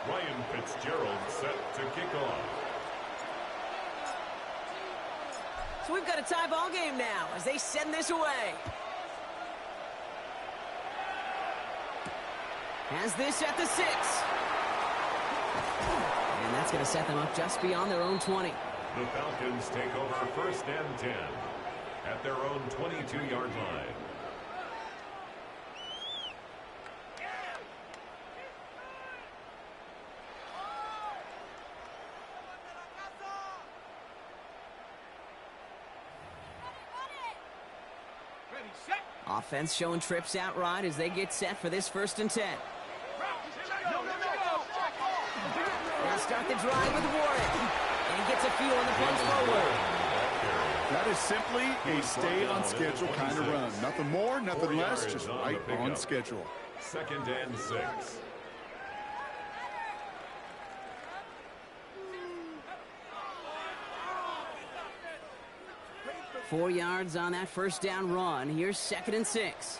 Ryan Fitzgerald set to kick off. So we've got a tie ball game now as they send this away. Has this at the 6. And that's going to set them up just beyond their own 20. The Falcons take over 1st and 10 at their own 22-yard line. Offense showing trips out right as they get set for this 1st and 10. They'll start the drive with Warren. And he gets a feel on the punch forward. That is simply a stay-on-schedule kind of run. Nothing more, nothing less, just right on schedule. 2nd and 6. 4 yards on that 1st down run. Here's 2nd and 6.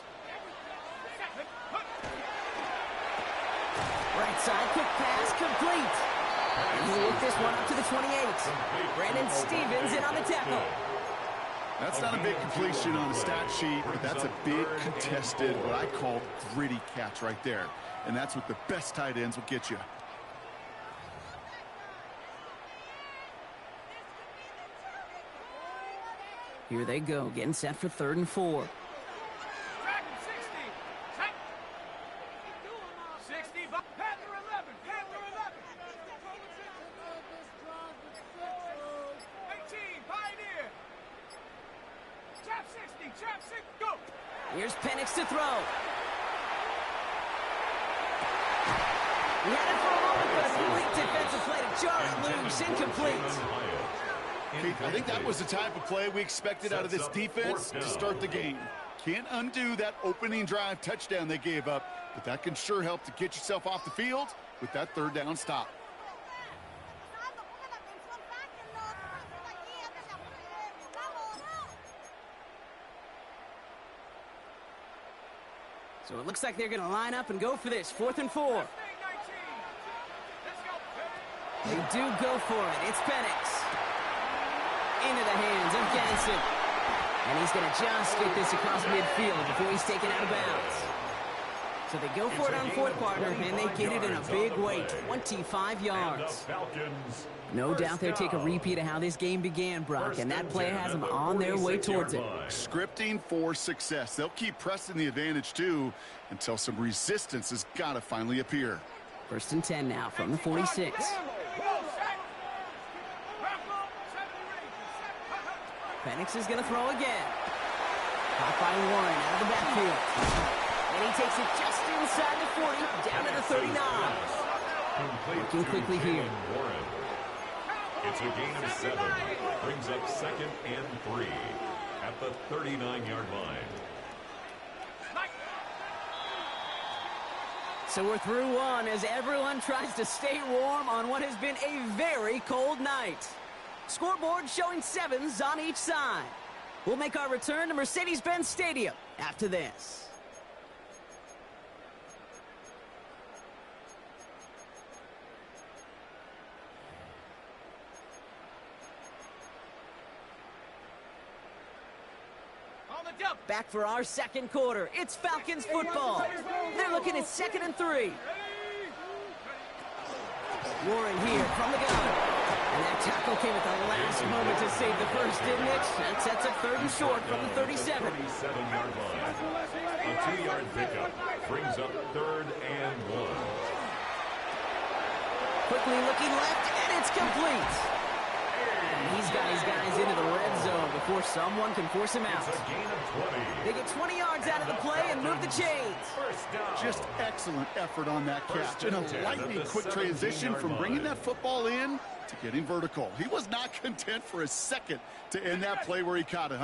Right side, quick pass, complete. And he'll work this one up to the 28. Brandon Stevens in on the tackle. That's not a big completion on the stat sheet, but that's a big contested, what I call gritty catch right there. And that's what the best tight ends will get you. Here they go, getting set for 3rd and 4. Here's Penix to throw. He had it for a moment, but a complete defensive play to jar it loose, incomplete. I think that was the type of play we expected out of this defense to start the game. Can't undo that opening drive touchdown they gave up, but that can sure help to get yourself off the field with that 3rd down stop. So it looks like they're going to line up and go for this 4th and 4. They do go for it. It's Penix. Into the hands of Ganson. And he's going to just get this across midfield before he's taken out of bounds. So they go for it on 4th quarter, and they get it in a big way, 25 yards. No doubt they'll take a repeat of how this game began, Brock, and that play has them on their way towards it. Scripting for success. They'll keep pressing the advantage, too, until some resistance has got to finally appear. 1st and 10 now from the 46. Penix is going to throw again. Caught by Warren out of the backfield. And he takes it just inside the 40, down to the 39. Working quickly here. It's a gain of 7. Brings up 2nd and 3 at the 39-yard line. So we're through one as everyone tries to stay warm on what has been a very cold night. Scoreboard showing 7s on each side. We'll make our return to Mercedes-Benz Stadium after this. Back for our 2nd quarter. It's Falcons football. They're looking at 2nd and 3. Warren here from the gun. And that tackle came at the last moment to save the first, didn't it? That sets up 3rd and short from the 37. 37-yard line. A 2-yard pickup brings up 3rd and 1. Quickly looking left, and it's complete. And he's got his guys into the red zone before someone can force him out. It's a gain of 20. They get 20 yards out of the play and move the chains. Just excellent effort on that catch. And a lightning quick transition from bringing that football in to getting vertical. He was not content for a second to end that play where he caught it.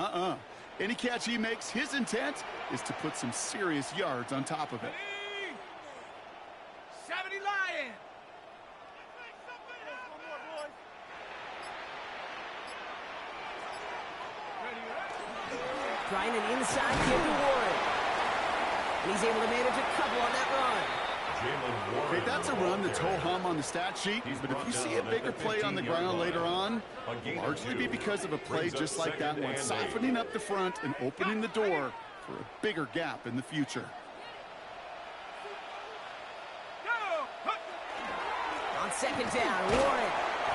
Any catch he makes, his intent is to put some serious yards on top of it. 70 Lion. Trying an inside kick to Warren. And he's able to manage a couple on that run. Okay, that's a run that's ho-hum on the stat sheet, but if you see a bigger play on the ground later on, it'll largely be because of a play just like that one, softening up the front and opening the door for a bigger gap in the future. On second down, Warren.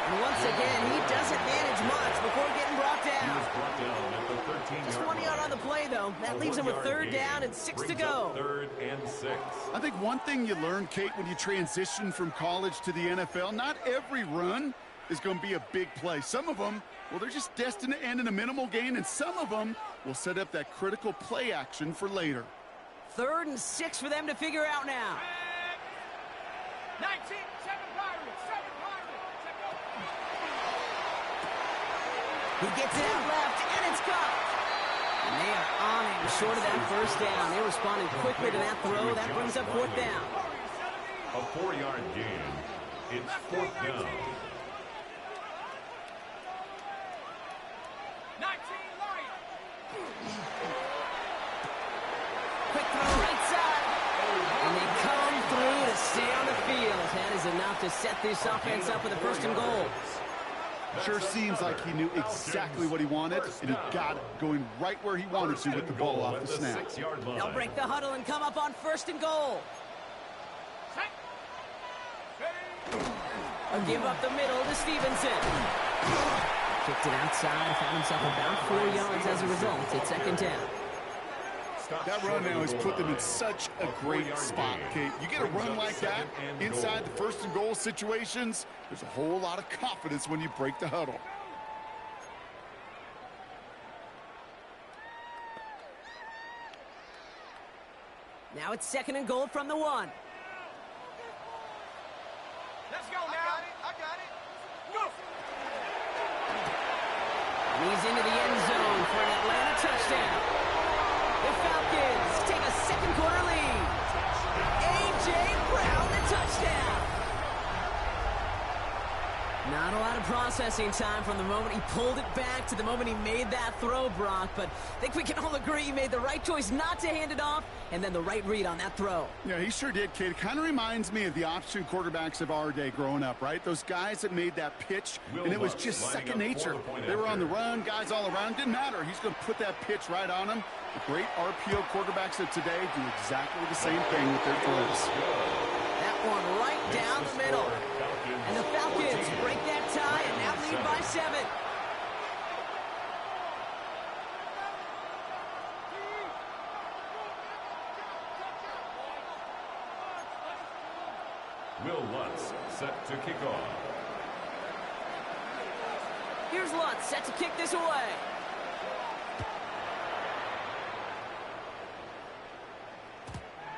And once again, he doesn't manage much before getting brought down. Just 1 yard on the play, though. That leaves him with third down and 6 to go. Third and 6. I think one thing you learn, Kate, when you transition from college to the NFL, not every run is going to be a big play. Some of them, well, they're just destined to end in a minimal gain, and some of them will set up that critical play action for later. 3rd and 6 for them to figure out now. 19, 7 Pirates, 7 He gets it out left, and it's caught. And they are on him short of that first down. They responded quickly to that throw. That brings up 4th down. A 4-yard gain. It's 4th down. 19 Lions. Quick throw right side. And they come through to stay on the field. That is enough to set this offense up with a 1st and goal. Sure seems like he knew exactly what he wanted, and he got it going right where he wanted to with the ball off the snap. They'll break the huddle and come up on 1st and goal. A give up the middle to Stevenson. Kicked it outside, found himself about 4 yards as a result. It's 2nd down. That run now has put them in such a great spot, Kate. You get a run like that inside the 1st and goal situations, there's a whole lot of confidence when you break the huddle. Now it's 2nd and goal from the 1. Let's go now. I got it. Go. And he's into the end zone for an Atlanta touchdown. The Falcons take a 2nd quarter lead. A.J. Brown, the touchdown. Not a lot of processing time from the moment he pulled it back to the moment he made that throw, Brock. But I think we can all agree he made the right choice not to hand it off, and then the right read on that throw. Yeah, he sure did, Kate. It kind of reminds me of the option quarterbacks of our day growing up, right? Those guys that made that pitch, and it was just second nature. They were on the run, guys all around. Didn't matter. He's going to put that pitch right on him. The great RPO quarterbacks of today do exactly the same thing with their throws. That one right down the middle. And the Falcons break that tie and now lead by 7. Will Lutz set to kick off. Here's Lutz set to kick this away.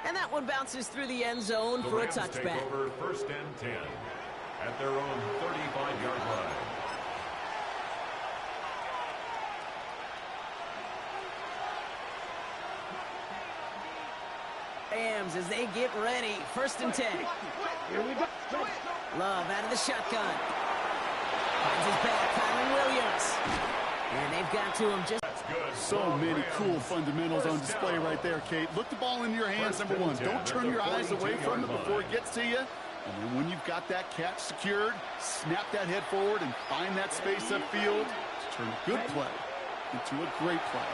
And that one bounces through the end zone for a touchback. Take over 1st and 10 at their own 35-yard line. Rams as they get ready. 1st and 10. Love out of the shotgun. Finds his back, Kyron Williams. And they've got to him just... So many cool fundamentals on display right there, Kate. Look the ball into your hands, number 1. Don't turn your eyes away from it before it gets to you. And then when you've got that catch secured, snap that head forward and find that space upfield to turn a good play into a great play.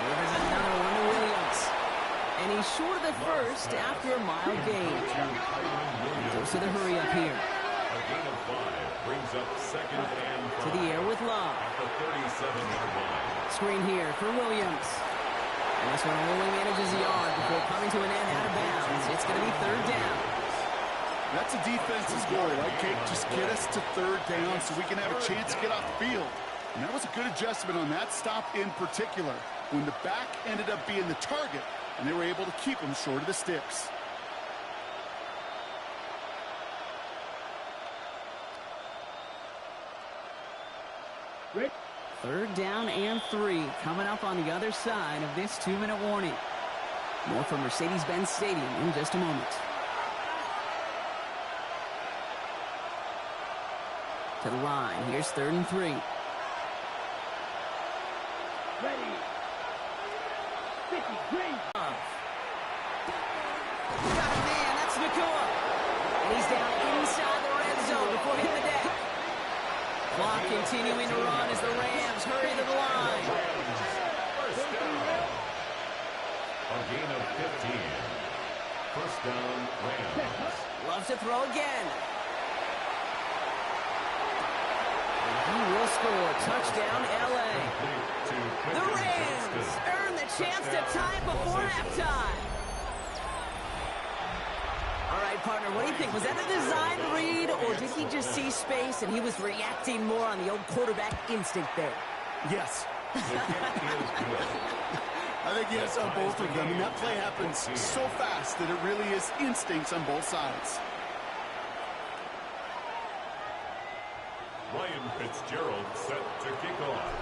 There's another one to Williams. And he's short of the first after a mile gain. Goes to the hurry up here. A gain of 5 brings up 2nd and 5. To the air with Love. At the 37-yard line. Screen here for Williams. And this one only manages a yard before coming to an end out of bounds. It's going to be 3rd down. That's a defense's goal, right, Kate? Just get us to 3rd down so we can have a chance to get off the field. And that was a good adjustment on that stop in particular, when the back ended up being the target, and they were able to keep him short of the sticks. Rick. 3rd down and 3 coming up on the other side of this 2-minute warning. More from Mercedes-Benz Stadium in just a moment. To the line. Here's 3rd and 3. Ready. 50 green. Got a man to him. And he's down inside the red zone before hitting the deck. Clock continuing to run as the Rams hurry to the line. First down. A gain of 15. First down, Rams. Loves to throw again. And he will score. Touchdown, L.A. The Rams earn the chance to tie it before halftime. All right, partner, what do you think? Was that a design read, or did he just see space and he was reacting more on the old quarterback instinct there? Yes. I think yes on both of them. And that play happens so fast that it really is instincts on both sides. Ryan Fitzgerald set to kick off.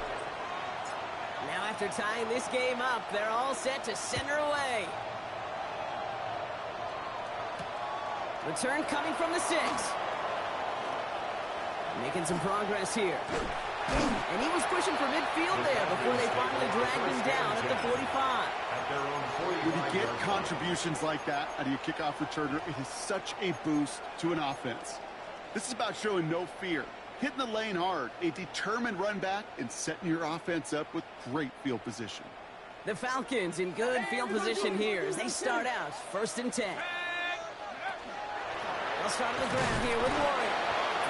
Now after tying this game up, they're all set to center away. Return coming from the 6. Making some progress here. And he was pushing for midfield there before they finally dragged him down at the 45. When you get contributions like that out of your kickoff returner, it is such a boost to an offense. This is about showing no fear, hitting the lane hard, a determined run back, and setting your offense up with great field position. The Falcons in good field position here as they start out 1st and 10. They'll start on the ground here with Warren.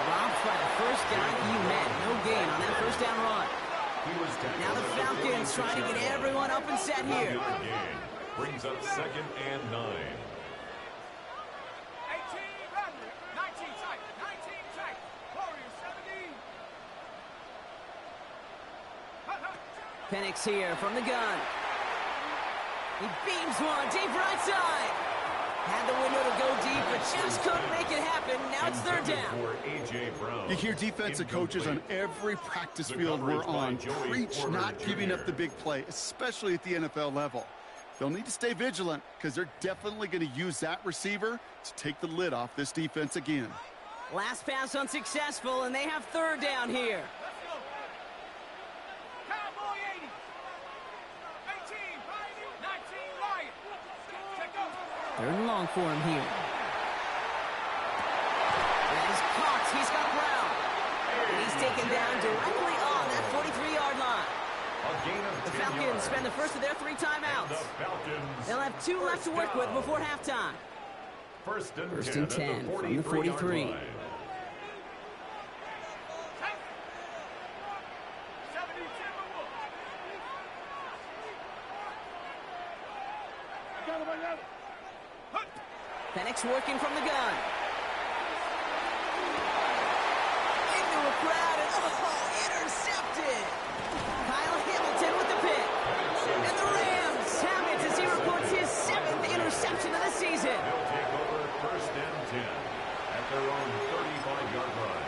Dropped by the first guy he met. No gain on that first down run. Now the Falcons trying to get everyone up and set here. Brings up 2nd and 9. 18, 19 tight, 19 tight. Warriors 17. Penix here from the gun. He beams one deep right side. Had the window to go deep, but just couldn't make it happen. Now it's 3rd down. You hear defensive coaches on every practice field we're on preach not giving up the big play, especially at the NFL level. They'll need to stay vigilant because they're definitely going to use that receiver to take the lid off this defense again. Last pass unsuccessful, and they have 3rd down here. Let's go. Cowboy 80. 18, 19, Lion. Check go. 3rd and long for him here. That is caught. He's got Brown. And he's taken down directly on that 43-yard line. The Falcons spend the first of their 3 timeouts. They'll have 2 left to work with before halftime. First and 10 from the 43. Penix working from the gun. Into a crowd and intercepted. Kyle Hamilton with the pick. And the Rams have it as he reports his 7th interception of the season. They'll take over 1st and 10 at their own 35-yard line.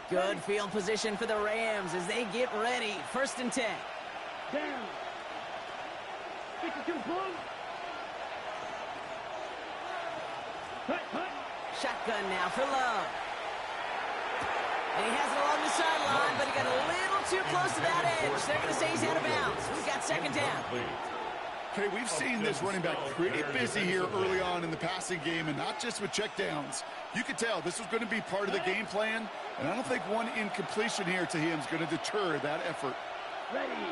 Good field position for the Rams as they get ready. 1st and 10. Down. 52 close. Hut. Shotgun now for Love. And he has it along the sideline, but he got a little too close to that edge. They're going to say he's out of bounds. We've got 2nd down. Okay, we've seen this running back pretty busy here early on in the passing game, and not just with checkdowns. You could tell this was going to be part of the game plan, and I don't think one incompletion here to him is going to deter that effort. Ready.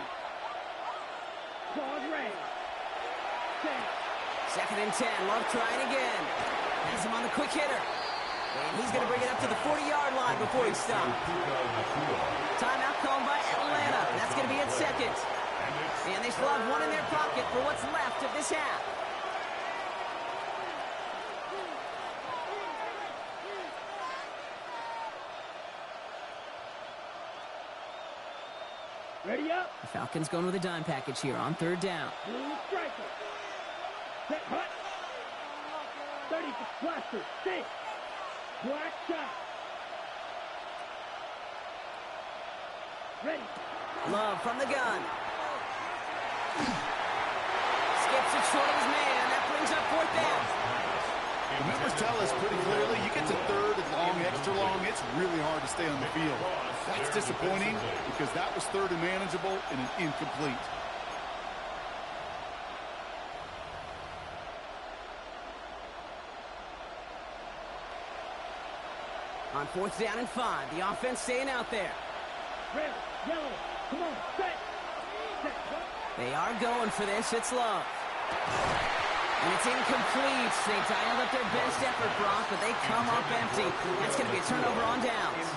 Pause ready. 2nd and 10. Love trying again. Has him on the quick hitter. And he's going to bring it up to the 40-yard line before he stops. Timeout called by Atlanta. That's going to be at 2nd. And they still have 1 in their pocket for what's left of this half. Ready up. The Falcons going with a dime package here on 3rd down. Blue striker. Set hut. 30 for Blaster. 6. Black shot. Ready. Love from the gun. Skips it short of his man. That brings up 4th down. The numbers tell us pretty clearly, you get to third and long, extra long, it's really hard to stay on the field. That's disappointing because that was third and manageable and an incomplete. On 4th down and 5, the offense staying out there. Red, yellow, come on, set. They are going for this. It's Love. And it's incomplete. They dialed up their best effort, Brock, but they come up empty. That's going to be a turnover on downs.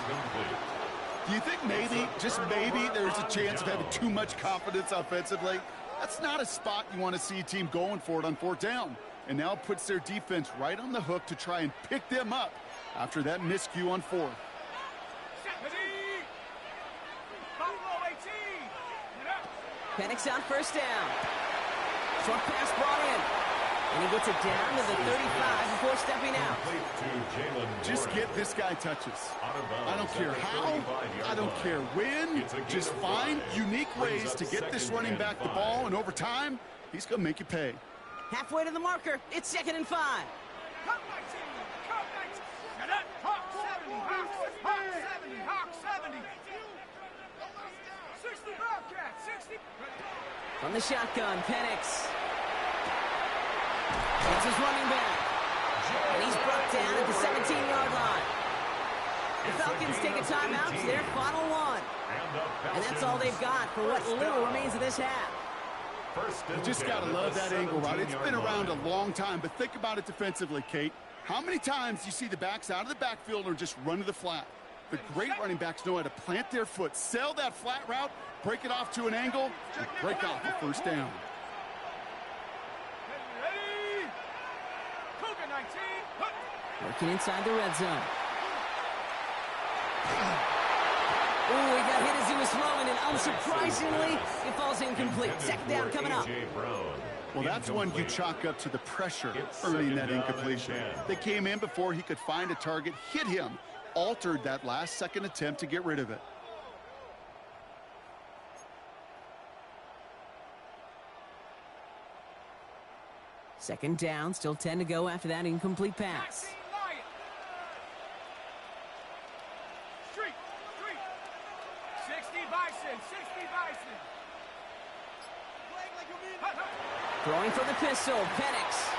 Do you think maybe, just maybe, there's a chance of having too much confidence offensively? That's not a spot you want to see a team going for it on 4th down. And now it puts their defense right on the hook to try and pick them up after that miscue on 4th. Penix on 1st down. Short pass brought in. And he gets it down to the 35 before stepping out. Just get this guy touches. I don't care how, I don't care when. Just find unique ways to get this running back the ball, and over time, he's going to make you pay. Halfway to the marker. It's 2nd and 5. From the shotgun, Penix. It's his running back. And he's brought down at the 17-yard line. The Falcons take a timeout to their final one. And that's all they've got for what little remains of this half. You just got to love that angle route. It's been around a long time, but think about it defensively, Kate. How many times do you see the backs out of the backfield or just run to the flat? The great running backs know how to plant their foot, sell that flat route, break it off to an angle, and break off the 1st down. Working inside the red zone. Ooh, he got hit as he was throwing, and unsurprisingly, it falls incomplete. 2nd down coming up. Well, that's one you chalk up to the pressure earning that incompletion. They came in before he could find a target, hit him, altered that last-second attempt to get rid of it. Second down, still 10 to go after that incomplete pass. Street. 60 Bison. Throwing for the pistol, Penix.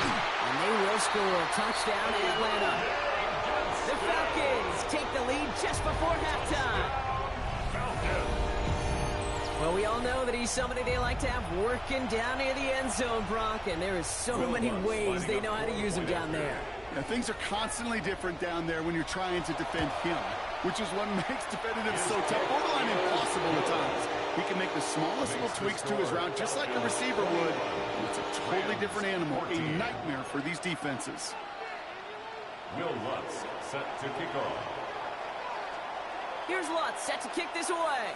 And they will score. Touchdown, Atlanta. The Falcons take the lead just before halftime. Well, we all know that he's somebody they like to have working down near the end zone, Brock, and there is so many ways they know how to use him down there. Now, things are constantly different down there when you're trying to defend him, which is what makes defending him so tough, borderline impossible at times. He can make the smallest little tweaks to his route, just like a receiver would. It's a totally different animal, a nightmare for these defenses. Will Lutz set to kick off. Here's Lutz set to kick this away.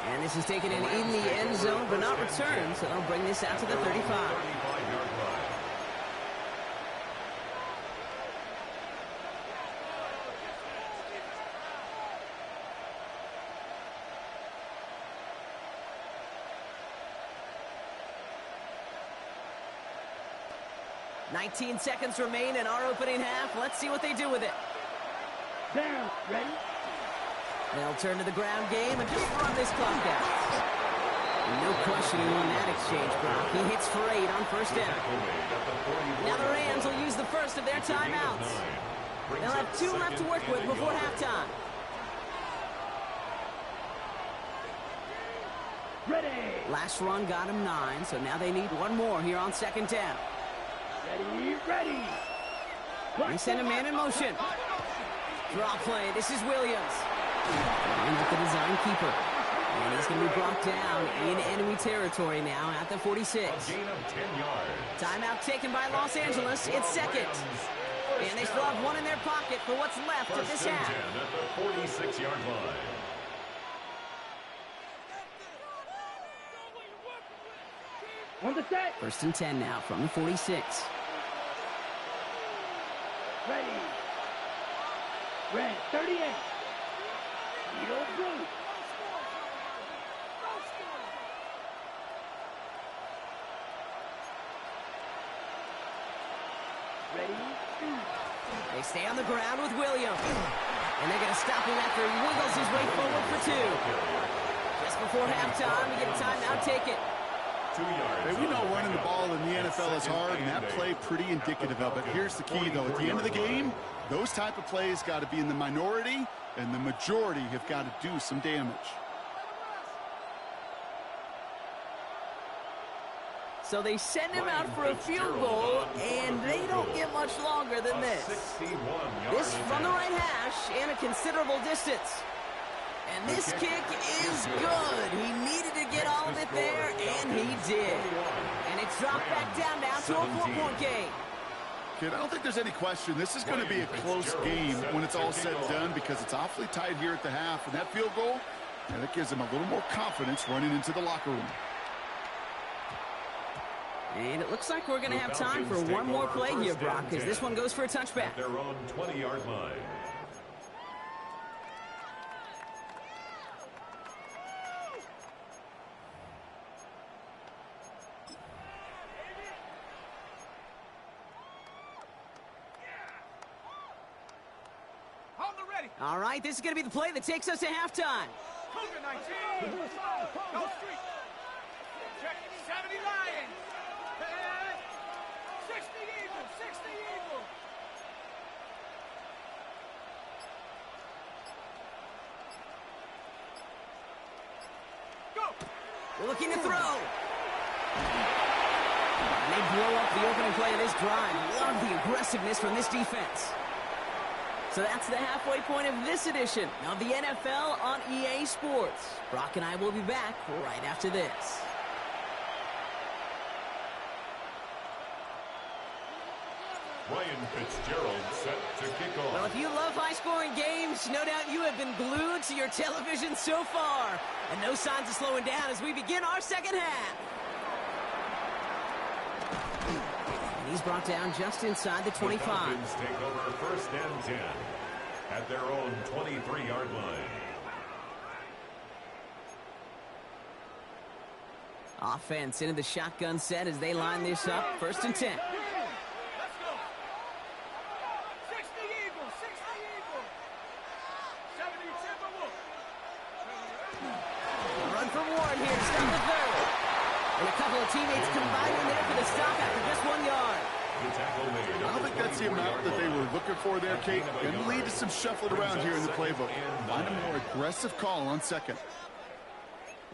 And this is taken in the end zone, but not returned, so they'll bring this out to the 35. 35-yard line. $19 seconds remain in our opening half. Let's see what they do with it. Down, ready? They'll turn to the ground game and just run this clock out. No questioning on that exchange, Brock. He hits for 8 on 1st down. Now the Rams will use the first of their timeouts. They'll have 2 left to work with before halftime. Ready. Last run got him 9, so now they need one more here on 2nd down. Ready. They send a man in motion. Draw play. This is Williams. And at the design keeper. And he's going to be brought down in enemy territory now at the 46. Gain of 10 yards. Timeout taken by Los Angeles. It's 2nd. And they still have 1 in their pocket for what's left of this half. At the 46-yard line. On the set. 1st and 10 now from the 46. Ready. Red, 38. Needle blue. They stay on the ground with Williams. And they're going to stop him after he wiggles his way forward for 2. Just before halftime, we get a timeout, take it. 2 yards. Hey, we know running the ball in the NFL is hard, and that play pretty indicative of it. Here's the key, though. At the end of the game, those type of plays got to be in the minority, and the majority have got to do some damage. So they send him out for a field goal, and they don't get much longer than this. This from the right hash and a considerable distance. And this kick is good. He needed to get all of it there, and he did. And it's dropped back down now to a 4-point game. Kid, I don't think there's any question. This is going to be a close game when it's all said and done because it's awfully tight here at the half. And that field goal, that gives him a little more confidence running into the locker room. And it looks like we're going to have time for one more play here, Brock, because this one goes for a touchback. At their own 20-yard line. All right, this is going to be the play that takes us to halftime. Cougar 19. Go street. Check 70 Lions. 60 Eagles. 60 Eagles. Go. We're looking to throw. And they blow up the opening play of this drive. Love the aggressiveness from this defense. So that's the halfway point of this edition of the NFL on EA Sports. Brock and I will be back right after this. Ryan Fitzgerald set to kick off. Well, if you love high-scoring games, no doubt you have been glued to your television so far. And no signs of slowing down as we begin our second half. And he's brought down just inside the 25. The Falcons take over 1st and 10 at their own 23-yard line. Offense into the shotgun set as they line this up. 1st and 10. Let's go. 60 Eagles. 60 Eagles. 70 Timberwolves. Run for Warren here to stop the third. And a couple of teammates combining there for the stop after just 1 yard. I don't think that's the amount that they were looking for there, Kate. Going to lead to some shuffling around here in the playbook. Find a more aggressive call on second.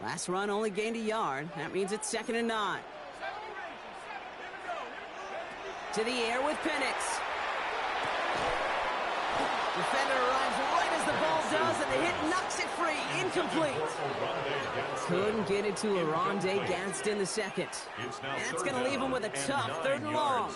Last run only gained a yard. That means it's 2nd and 9. To the air with Penix. Defender arrives right as the ball does, and the hit knocks it free. Incomplete. Couldn't get it to Aronde Gadsden the second. And that's going to leave him with a tough 3rd and long.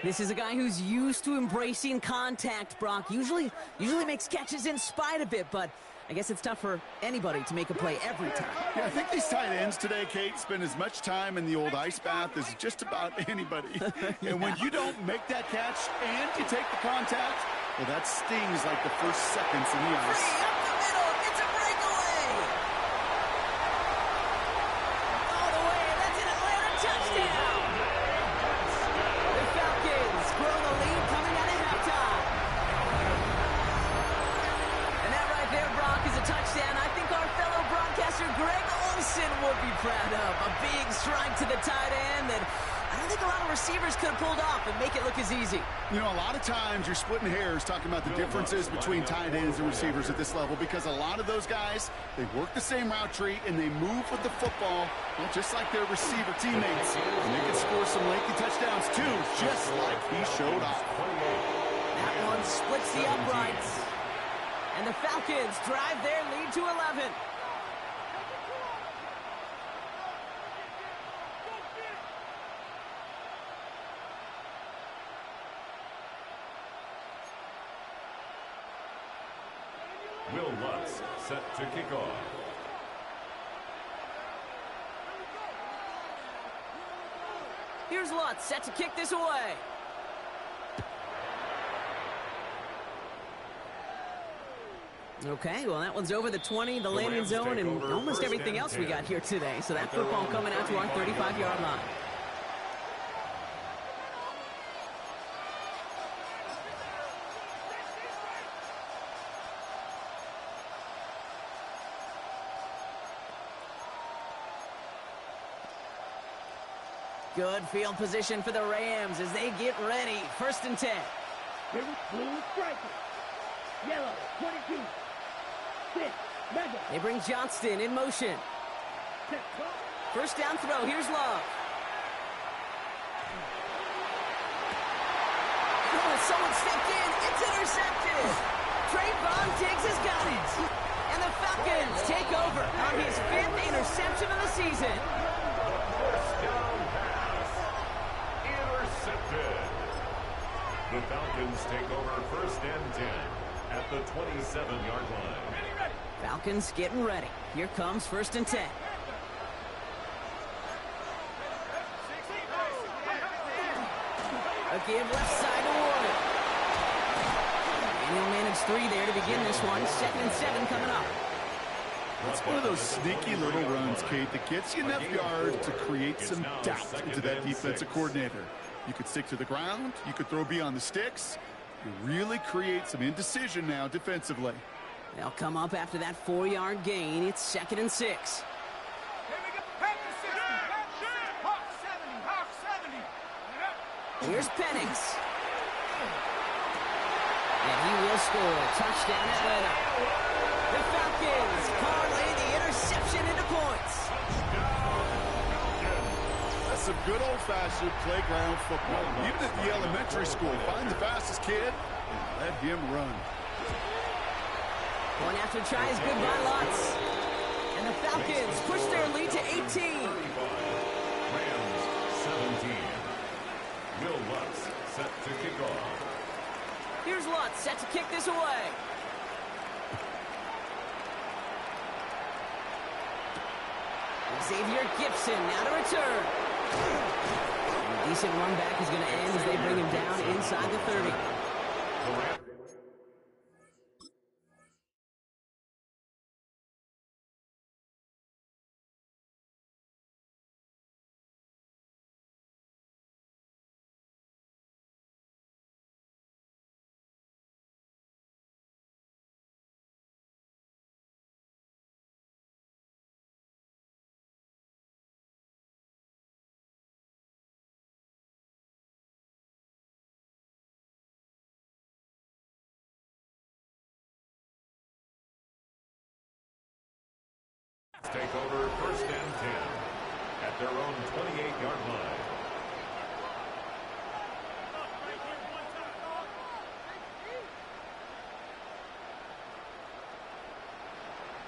This is a guy who's used to embracing contact, Brock. Usually makes catches in spite of it, but I guess it's tough for anybody to make a play every time. Yeah, I think these tight ends today, Kate, spend as much time in the old ice bath as just about anybody. And when you don't make that catch and you take the contact, well, that stings like the first seconds in the ice. Free up the middle. It's a breakaway. All the way, and that's an Atlanta touchdown. The Falcons grow the lead coming out of halftime. And that right there, Brock, is a touchdown I think our fellow broadcaster Greg Olsen would be proud of. A big strike to the tight end that I don't think a lot of receivers could have pulled off and make it look as easy. You know, a lot of times you're splitting hairs talking about the differences between tight ends and receivers at this level because a lot of those guys, they work the same route tree and they move with the football, well, just like their receiver teammates. And they can score some lengthy touchdowns too, just like he showed off. That one splits the uprights. And the Falcons drive their lead to 11. Will Lutz set to kick off. Here's Lutz set to kick this away. Okay, well, that one's over the 20, the landing zone, and almost everything else we got here today. So that football coming out to our 35-yard line. Good field position for the Rams as they get ready. 1st and 10. Here with blue striker. Yellow, 22. 6, Madden. They bring Johnston in motion. Set, ball. 1st down throw. Here's Love. Oh, someone stepped in. It's intercepted. Trayvon Diggs has got it. And the Falcons take over on his 5th interception of the season. First down pass. Intercepted. The Falcons take over 1st and 10 at the 27-yard line. Falcons getting ready. Here comes 1st and 10. A give left side to Warren. And he'll manage 3 there to begin this one. 2nd and 7 coming up. It's one of those sneaky little runs, Kate, that gets you enough yards to create some doubt into that defensive coordinator. You could stick to the ground. You could throw beyond the sticks. You really create some indecision now defensively. They'll come up after that 4-yard gain. It's 2nd and 6. Here we go. Panther 60. Hawk 70. Hawk 70. Here's Penix. And he will score. Touchdown Atlanta. The Falcons parlay the interception into points. That's some good old-fashioned playground football. Even at the elementary school, find the fastest kid and let him run. Going after try is good by Lutz. And the Falcons push their lead to 18. Rams 17. Will Lutz set to kick off. Here's Lutz set to kick this away. Xavier Gibson now to return. A decent run back is going to end as they bring him down inside the 30. Take over 1st and 10 at their own 28-yard line.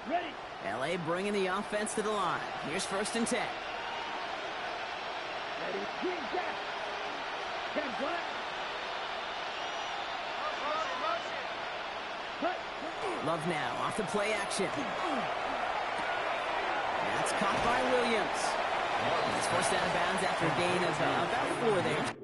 Ready. LA bringing the offense to the line. Here's 1st and 10. Ready. Green jack. 10 black. Cut. Love now off the play action. That's caught by Williams. He's forced out of bounds after a gain of about 4 there.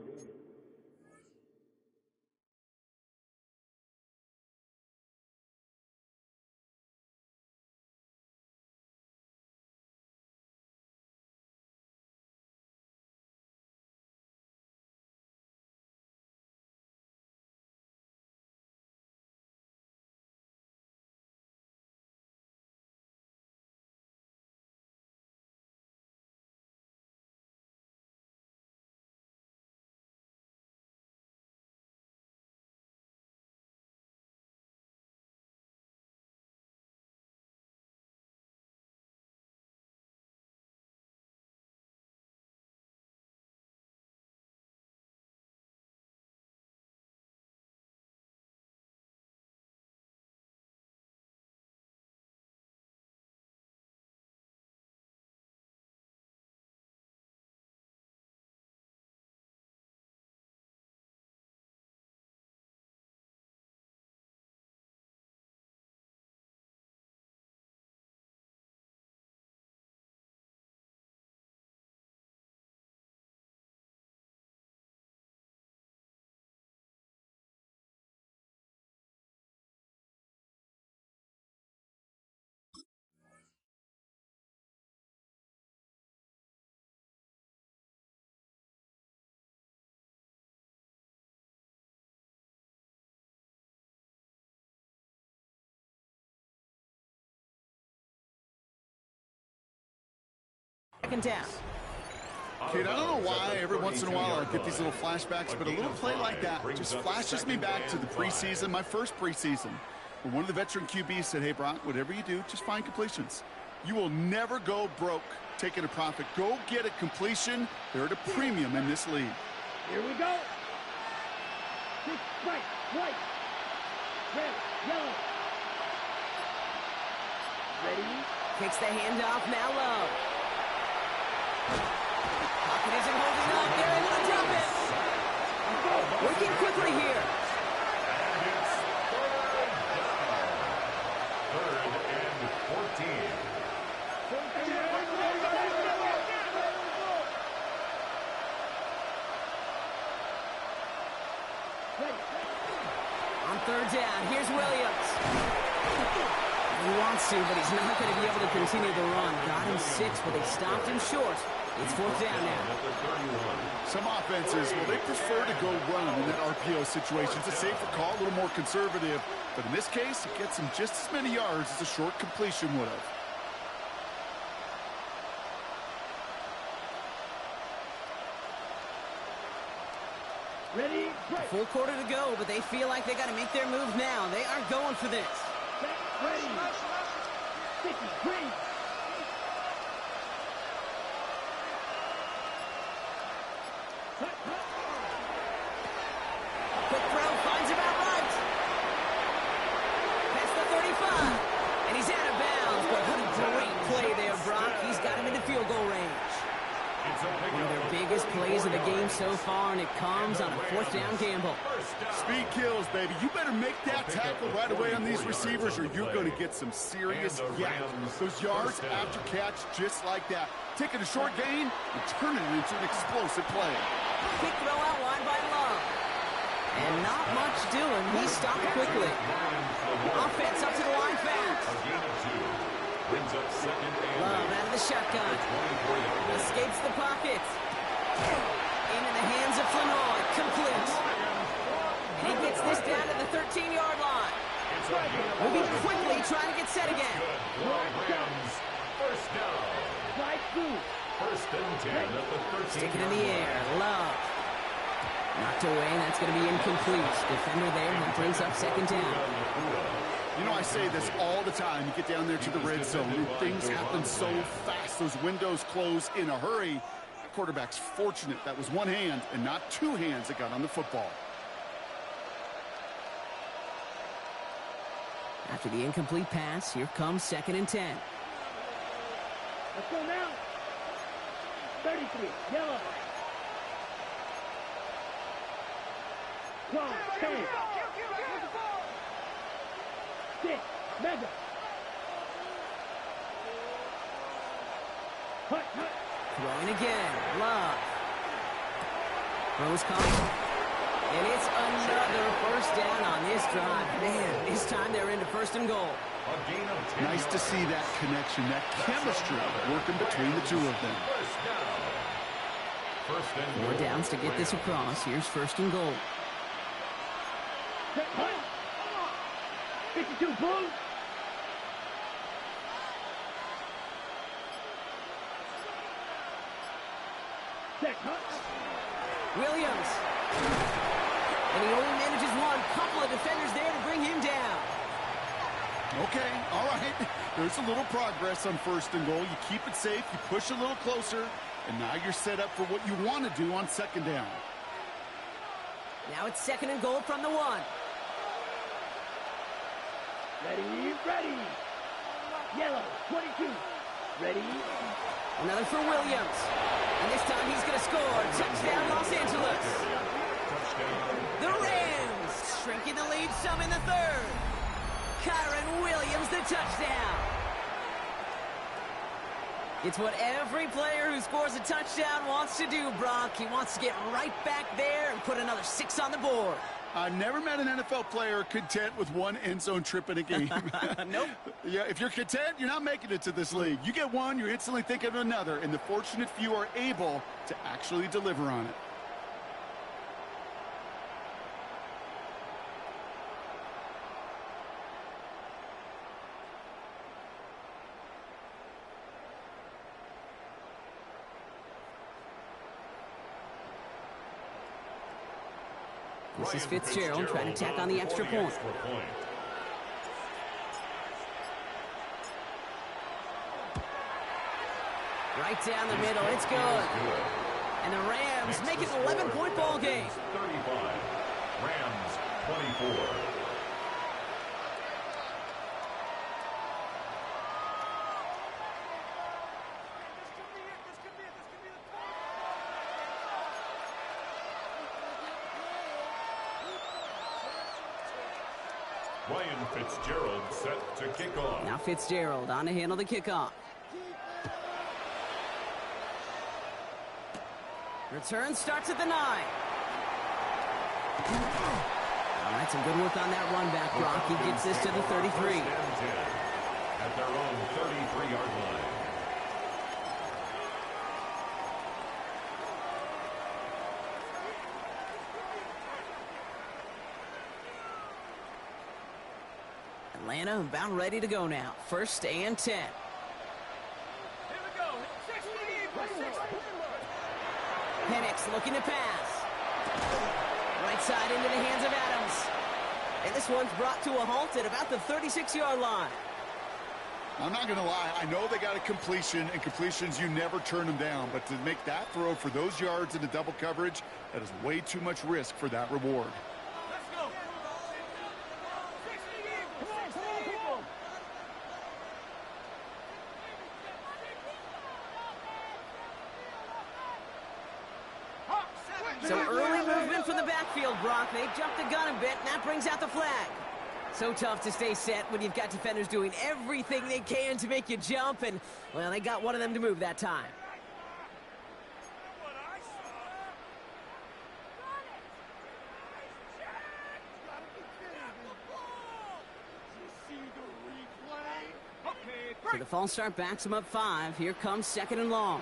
Second down. Kate, I don't know why every once in a while I get these little flashbacks, but a little play like that just flashes me back to the preseason, my first preseason, where one of the veteran QBs said, hey, Brock, whatever you do, just find completions. You will never go broke taking a profit. Go get a completion. They're at a premium in this league. Here we go. Six, right, white, red, yellow. Ready? Kicks the handoff, now Love. Pocket isn't holding up. They're able to drop it. Working quickly here. And it's third and 14. On third down, here's Williams. He wants to, but he's not going to be able to continue the run. Got him 6, but they stopped him short. It's fourth down now. Some offenses, well, they prefer to go run in that RPO situation. It's a safer call, a little more conservative. But in this case, it gets him just as many yards as a short completion would have. Ready? A full quarter to go, but they feel like they got to make their move now. They are going for this. Ready. Sticky, green. Quick throw, finds him outright. Past the 35. And he's out of bounds. But what a great play there, Brock. He's got him into field goal range. One of their biggest plays of the game so far, and it comes on a fourth down gamble. Speed kills, baby. You better make that tackle right away on these receivers, or you're going to get some serious yaps. Those yards after catch, just like that. Taking a short gain and turning it into an explosive play. Quick throw out wide by Love. And not much doing. He stopped quickly. Offense up to the line fast. Brings up second and Love out of the shotgun. Escapes the pocket. Into the hands of Flanoy. Complete. And he gets this down to the 13-yard line. Moving quickly, trying to get set again. Rams, first down. Right through. First and 10 at the 13. Stick it in the air. Love. Knocked away. That's going to be incomplete. Defender there. That brings up second down. You know, I say this all the time. You get down there to the red zone, and things happen so fast. Those windows close in a hurry. The quarterback's fortunate that was one hand and not two hands that got on the football. After the incomplete pass, here comes second and 10. Let's go now. 33, yellow. 12, 10. 6, mega. Hut, hut. Throwing again. Love. Throws caught. And it's another first down on this drive. Man, this time they're into first and goal. A gain of 10 Nice to see that connection, that chemistry working between the two of them. First down. First and 4 goal. downs to get this across. Here's first and goal. Set, hut. 52, boom. Set, hut. Williams. And he only manages one. Couple of defenders there to bring him down. Okay, all right. There's a little progress on first and goal. You keep it safe, you push a little closer, and now you're set up for what you want to do on second down. Now it's second and goal from the 1. Ready, ready. Yellow, 22. Ready. Another for Williams. And this time he's going to score. Touchdown, Los Angeles. The Rams shrinking the lead some in the third. Kyron Williams, the touchdown. It's what every player who scores a touchdown wants to do, Brock. He wants to get right back there and put another 6 on the board. I've never met an NFL player content with one end zone trip in a game. Nope. Yeah, if you're content, you're not making it to this league. You get one, you're instantly thinking of another, and the fortunate few are able to actually deliver on it. This is Fitzgerald trying to tack on the extra point. Right down the middle, it's good. And the Rams make it an 11-point ball game. 35, Rams 24. Ryan Fitzgerald set to kick off. Now Fitzgerald on to handle the kickoff. Return starts at the 9. All right, some good work on that run back, Brock. He gets this to the 33. At their own 33-yard line. Atlanta about ready to go now. 1st and 10. Here we go. 16 by 16. Penix looking to pass. Right side into the hands of Adams. And this one's brought to a halt at about the 36-yard line. I'm not going to lie. I know they got a completion, and completions, you never turn them down. But to make that throw for those yards into double coverage, that is way too much risk for that reward. Let's go. 16. Come on. So early movement from the backfield, Brock. They jumped the gun a bit, and that brings out the flag. So tough to stay set when you've got defenders doing everything they can to make you jump, and, well, they got one of them to move that time. So the false start backs them up 5. Here comes 2nd and long.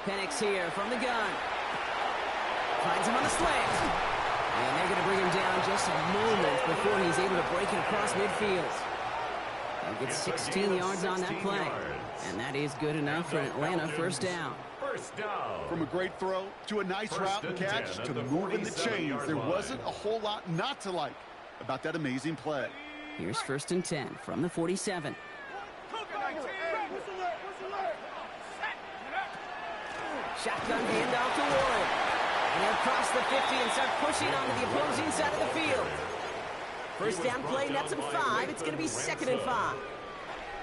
Penix here from the gun. Finds him on the slant. And they're going to bring him down just a moment before he's able to break it across midfield. And gets 16 yards on that play. And that is good enough for an Atlanta first down. First down. From a great throw to a nice route and catch to moving the chains, there wasn't a whole lot not to like about that amazing play. Here's 1st and 10 from the 47. Shotgun handoff to Warren. And they'll cross the 50 and start pushing onto the opposing side of the field. First down play, nets them 5. It's going to be 2nd and 5.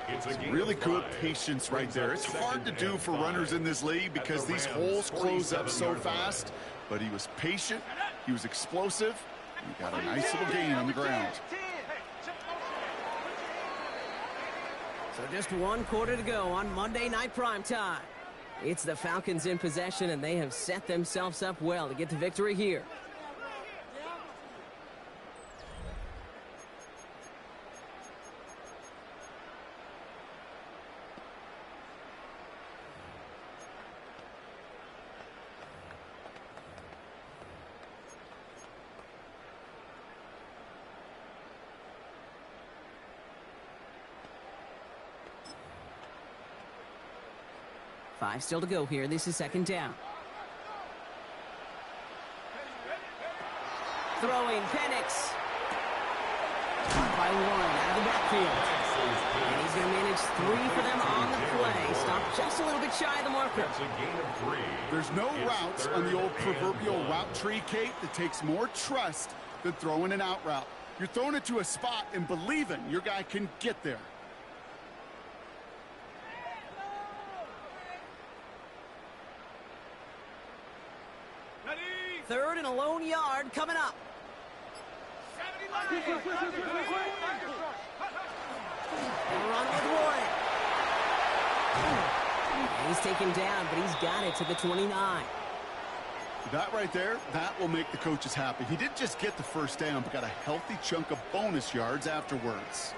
It's really good patience right there. It's hard to do for runners in this league because these holes close up so fast. But he was patient. He was explosive. He got a nice little gain on the ground. So just 1 quarter to go on Monday Night Primetime. It's the Falcons in possession, and they have set themselves up well to get the victory here. Five still to go here. This is 2nd down. Throwing Penix. Caught by Warren out of the backfield. And he's going to manage 3 for them on the play. Stopped just a little bit shy of the marker. That's a gain of 3. There's no routes on the old proverbial route tree, Kate, that takes more trust than throwing an out route. You're throwing it to a spot and believing your guy can get there. Third and a lone yard coming up. And we're on with Warren. And he's taken down, but he's got it to the 29. That right there, that will make the coaches happy. He didn't just get the first down, but got a healthy chunk of bonus yards afterwards.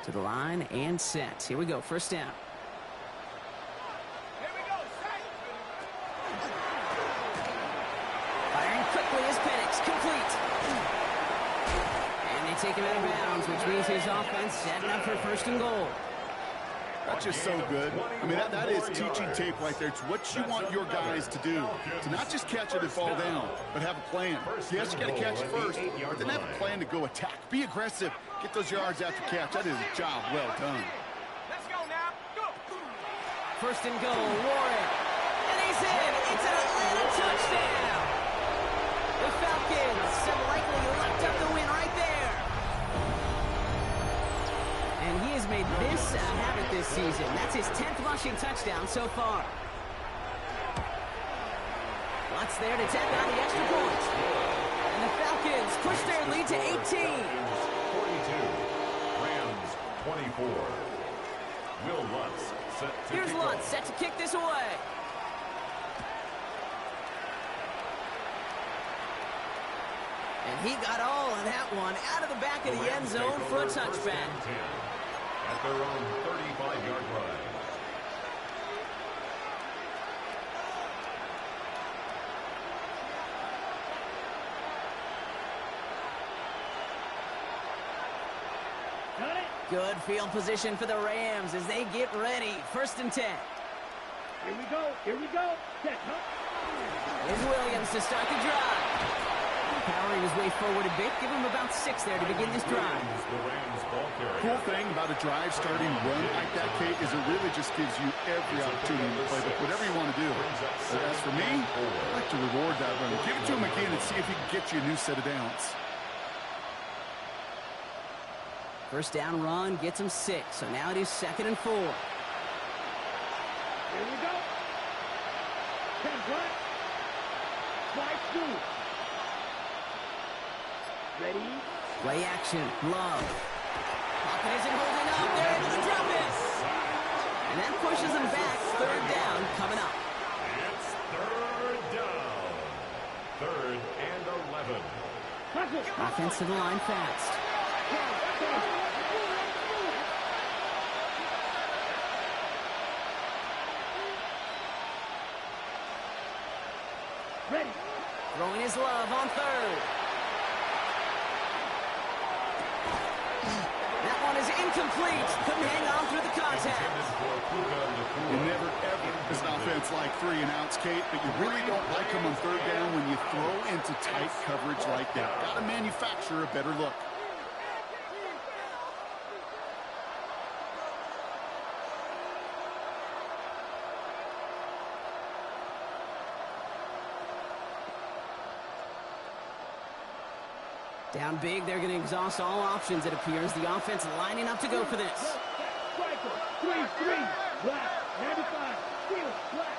To the line and set. Here we go, first down. Here we go, take him out of bounds, which means his offense setting up for first and goal. That's just so good. I mean, that is teaching tape right there. It's what you want your guys to do. To not just catch it and fall down, but have a plan. Yes, you got to catch it first, but then have a plan to go attack. Be aggressive. Get those yards after catch. That is a job well done. Let's go now. Go. First and goal, Warren. And he's in. It's an Atlanta touchdown. The Falcons have likely locked up the win right there. And he has made this a habit this season. That's his 10th rushing touchdown so far. Watts there to tap out the extra point. And the Falcons push their lead to 18. 42. Rams 24. Will Lutz set to Here's kick Lutz off. set to kick this away. And he got all of that one out of the back of the end zone for a touchback. At their own 35-yard line. Got it. Good field position for the Rams as they get ready. First and 10. Here we go. Here we go. Set, huh? Here's Williams to start the drive. Powering his way forward a bit. Give him about 6 there to begin this drive. The Rams ball carrier. Cool thing about a drive starting run like that, Kate, is it really just gives you every opportunity to play whatever you want to do. But as for me, I like to reward that run. Give it to him again and see if he can get you a new set of downs. First down run gets him 6. So now it is 2nd and 4. Here we go. 10 front. Slide through. Ready? Play action. Love. Pocket isn't holding up. They're able to drop it. And that pushes them back. 3rd down coming up. It's 3rd down. 3rd and 11. Hustle. Offense to the line fast. Ready. Throwing his Love on 3rd. That one is incomplete. Couldn't hang on through the contact. You never, ever, as an offense, like 3 and outs, Kate, but you really don't like them on 3rd down when you throw into tight coverage like that. Got to manufacture a better look. Down big, they're going to exhaust all options, it appears. The offense lining up to go for this. Striker. 3-3. Black. 95. Field. Black.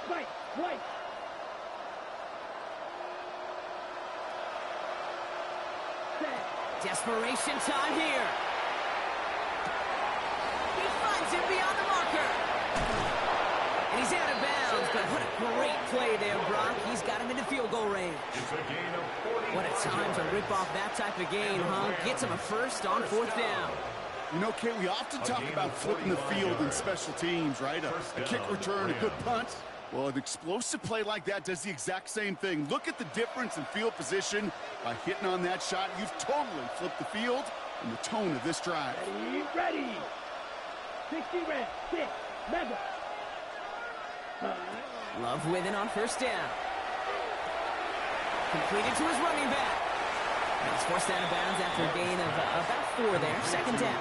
Spike. White. Set. Desperation time here. He finds him beyond the marker. And he's out of bounds, but what a great play there, Brock. He's got him into field goal range. It's a gain of 40. What a time to rip off that type of gain, huh? Gets him a first on 4th down. You know, Kate, we often talk about flipping the field in special teams, right? A kick return, a good punt. Well, an explosive play like that does the exact same thing. Look at the difference in field position. By hitting on that shot, you've totally flipped the field and the tone of this drive. Ready. Ready. 60 red. 6. Mega. Love with it on 1st down. Completed to his running back. And he's forced out of bounds after a gain of about 4 there. 2nd down.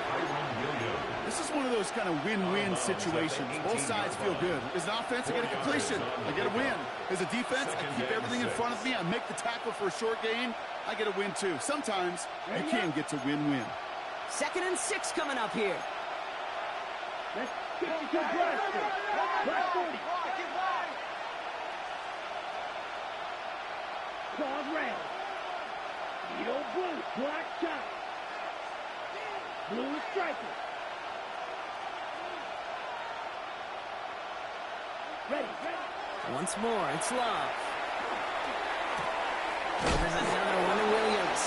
This is one of those kind of win-win situations. Both sides feel good. As an offense, I get a completion. I get a win. As a defense, I keep everything in front of me. I make the tackle for a short gain. I get a win, too. Sometimes you can get to win-win. 2nd and 6 coming up here. Let's get to Blaster. Black 40. Claws round. Needle blue. Black shot. Blue striker. Ready. Once more, it's Love. There's another one to Williams.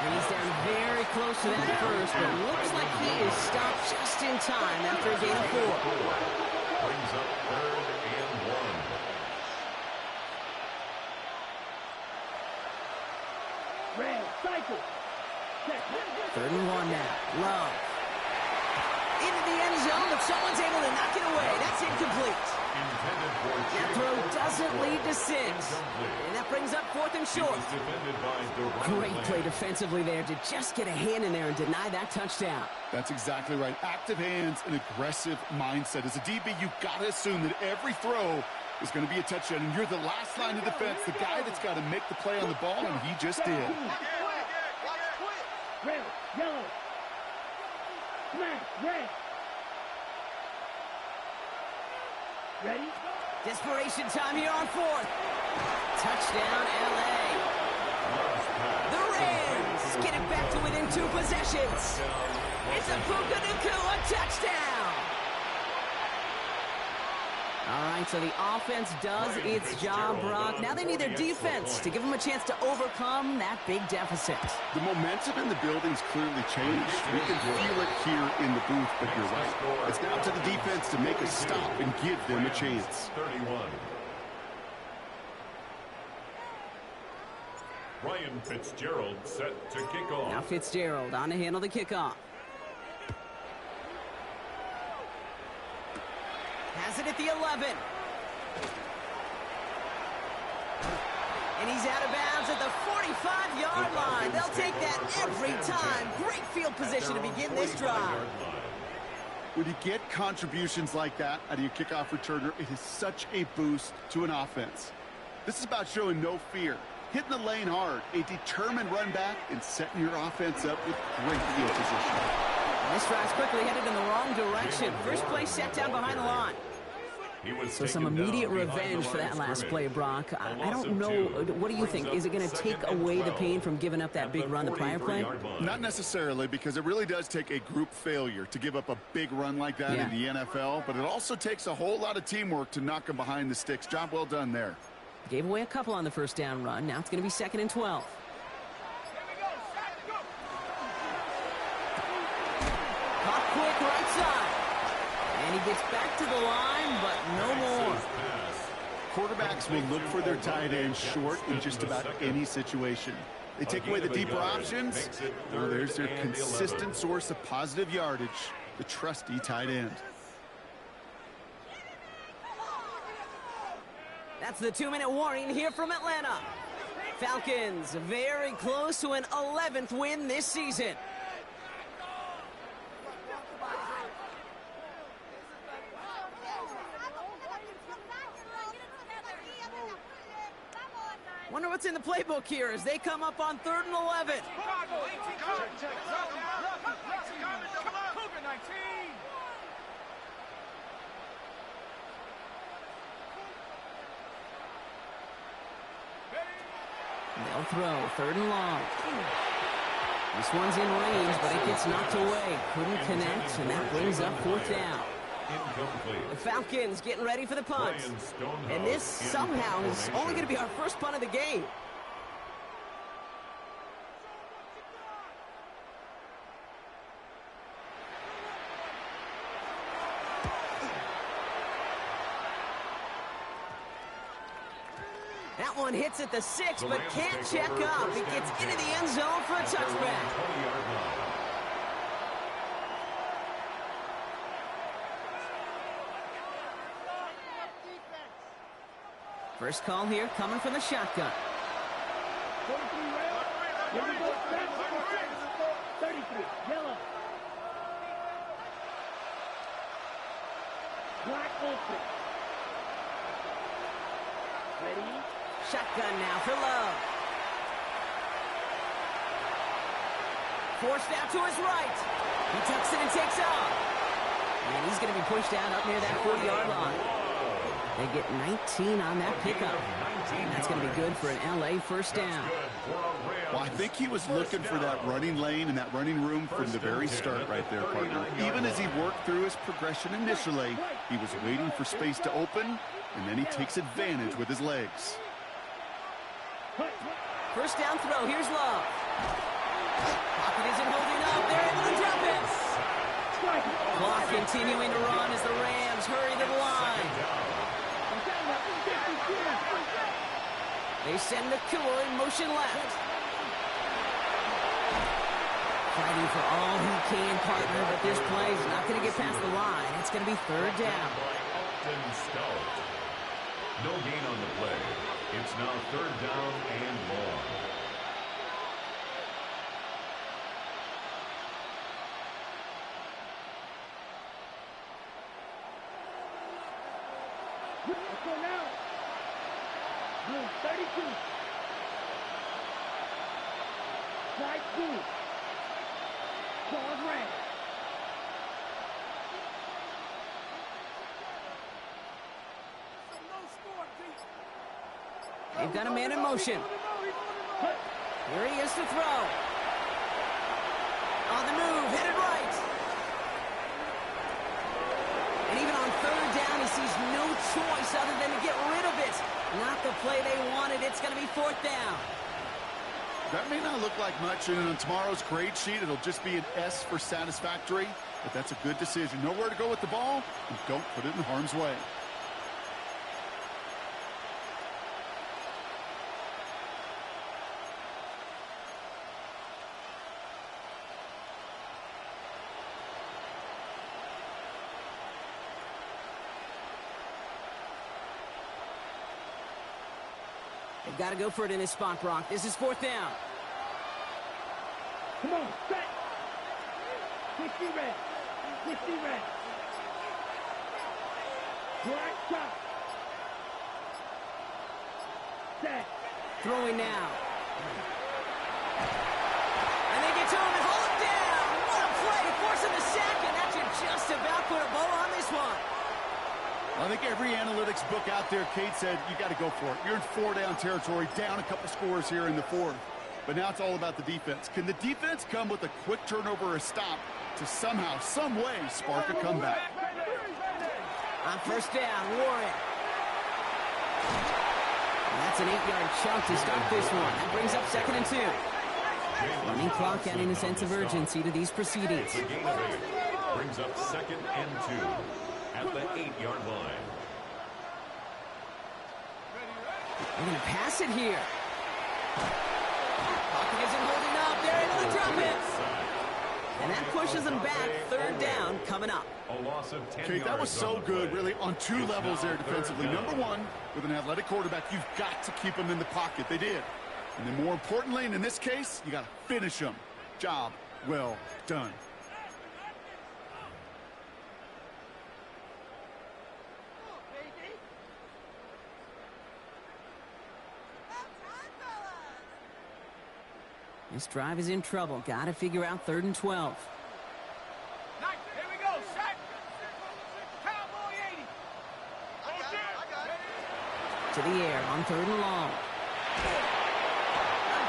And he's down very close to that first, but looks like he is stopped just in time after a gain of 4. Brings up 3rd and 1. Red, cycle. Set. 3rd and 1 now. Love. Into the end zone, but someone's able to knock it away. That's incomplete. That throw doesn't lead to 6. And that brings up 4th and short. Great play defensively there to just get a hand in there and deny that touchdown. That's exactly right. Active hands and aggressive mindset. As a DB, you've got to assume that every throw is going to be a touchdown. And you're the last line of defense, the guy that's got to make the play on the ball, and he just did. Red, yellow. Smash, red. Ready? Desperation time here on 4th. Touchdown, L.A. The Rams get it back to within 2 possessions. It's a Puka Nacua touchdown. All right, so the offense does its job, Brock. Now they need their defense to give them a chance to overcome that big deficit. The momentum in the building's clearly changed. We can feel it here in the booth, but you're right. It's now to the defense to make a stop and give them a chance. 31. Ryan Fitzgerald set to kick off. Now Fitzgerald on to handle the kickoff. Has it at the 11. And he's out of bounds at the 45-yard line. They'll take that every time. Great field position to begin this drive. When you get contributions like that out of your kickoff returner, it is such a boost to an offense. This is about showing no fear, hitting the lane hard, a determined run back, and setting your offense up with great field position. This drive's quickly headed in the wrong direction. First play set down behind the line. So some immediate revenge for that last play, Brock. I don't know. What do you think? Is it going to take away the pain from giving up that big run the prior play? Not necessarily, because it really does take a group failure to give up a big run like that in the NFL. But it also takes a whole lot of teamwork to knock them behind the sticks. Job well done there. Gave away a couple on the first down run. Now it's going to be 2nd and 12. Caught quick right side. And he gets back to the line, but no more. Quarterbacks will look for their tight end short in just about any situation. They take away the deeper options. Well, there's their consistent source of positive yardage, the trusty tight end. That's the 2-minute warning here from Atlanta. Falcons very close to an 11th win this season. Wonder what's in the playbook here as they come up on 3rd and 11. They'll throw 3rd and long. This one's in range, but it gets knocked away. Couldn't connect, and that brings up 4th down. Incomplete. The Falcons getting ready for the punt. And this somehow is only going to be our first punt of the game. That one hits at the 6, but can't check up. It gets into the end zone for a touchback. First call here coming from the shotgun. 33, yellow. Black open. Ready? Shotgun now for Love. Forced out to his right. He tucks it and takes off. And he's going to be pushed down up near that 40-yard line. They get 19 on that pickup. And that's going to be good for an L.A. first down. Well, I think he was looking for that running lane and that running room from the very start right there, partner. Even as he worked through his progression initially, he was waiting for space to open, and then he takes advantage with his legs. First down throw. Here's Love. Pocket isn't holding up. They're able to drop it. Clock continuing to run as the Rams hurry to the line. They send Nacua in motion left. Fighting for all he can, partner, but this play is not going to get past the line. It's going to be third down. No gain on the play. It's now third down and long. Let's go now. Blue 32. Slide 2. Charles red. They've got a man in motion. Here he is to throw. On the move, headed right. And even on third down, he sees no choice other than to get rid of it. Not the play they wanted. It's going to be fourth down. That may not look like much, and on tomorrow's grade sheet, it'll just be an S for satisfactory, but that's a good decision. Know where to go with the ball, and don't put it in harm's way. They've got to go for it in this spot, Brock. This is fourth down. Come on, set. 50 red. 50 red. Black top. Set. Throwing now. And they get to him and hold him down. What a play. Forcing the sack, and that should just about put a bow on this one. I think every analytics book out there, Kate said, you got to go for it. You're in four-down territory, down a couple scores here in the fourth. But now it's all about the defense. Can the defense come with a quick turnover or a stop to somehow, some way, spark a comeback? On first down, Warren. And that's an 8-yard chunk to start this one. That brings up 2nd and 2. Running clock adding a sense of urgency to these proceedings. The gain of 8 brings up 2nd and 2 at the 8-yard line. They're going to pass it here. Pocket isn't holding up. They're able to drop it. And that pushes them back. Third down coming up. A loss of 10 Kate, that was so good, really, on two It's levels now there defensively. third down. Number one, with an athletic quarterback, you've got to keep them in the pocket. They did. And then more importantly, and in this case, you got to finish them. Job well done. This drive is in trouble. Got to figure out 3rd and 12. Nice. Here we go. Set. Cowboy 80. I got it. To the air on 3rd and long.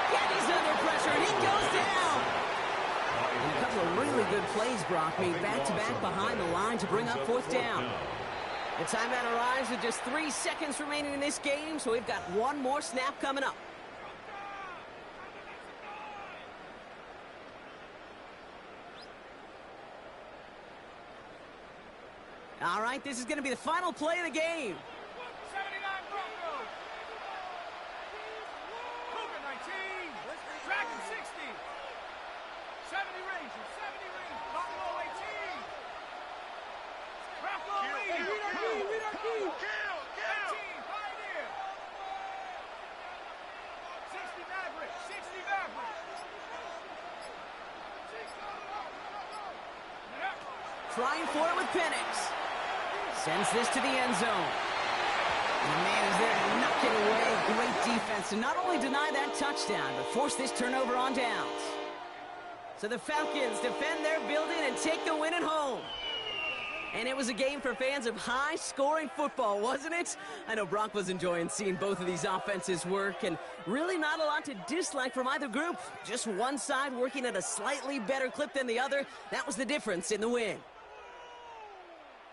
Again, he's under pressure, and he goes down. And a couple of really good plays, Brock, made back-to-back behind the line to bring up 4th down. The timeout arrives with just 3 seconds remaining in this game, so we've got one more snap coming up. All right, this is going to be the final play of the game. 79 Broncos. Cougar 19. Dragon 60. 70 Rangers. 70 Rangers. Buffalo 18. Bronco 80. Lead our team. Kill. 18. Pioneer. 60 Maverick. 60 Maverick. Trying for it with Penix. Sends this to the end zone. And the man is there to knock it away. Great defense to not only deny that touchdown, but force this turnover on downs. So the Falcons defend their building and take the win at home. And it was a game for fans of high-scoring football, wasn't it? I know Brock was enjoying seeing both of these offenses work, and really not a lot to dislike from either group. Just one side working at a slightly better clip than the other. That was the difference in the win.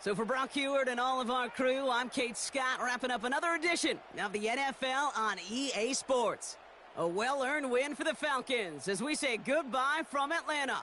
So for Brock Heward and all of our crew, I'm Kate Scott, wrapping up another edition of the NFL on EA Sports. A well-earned win for the Falcons as we say goodbye from Atlanta.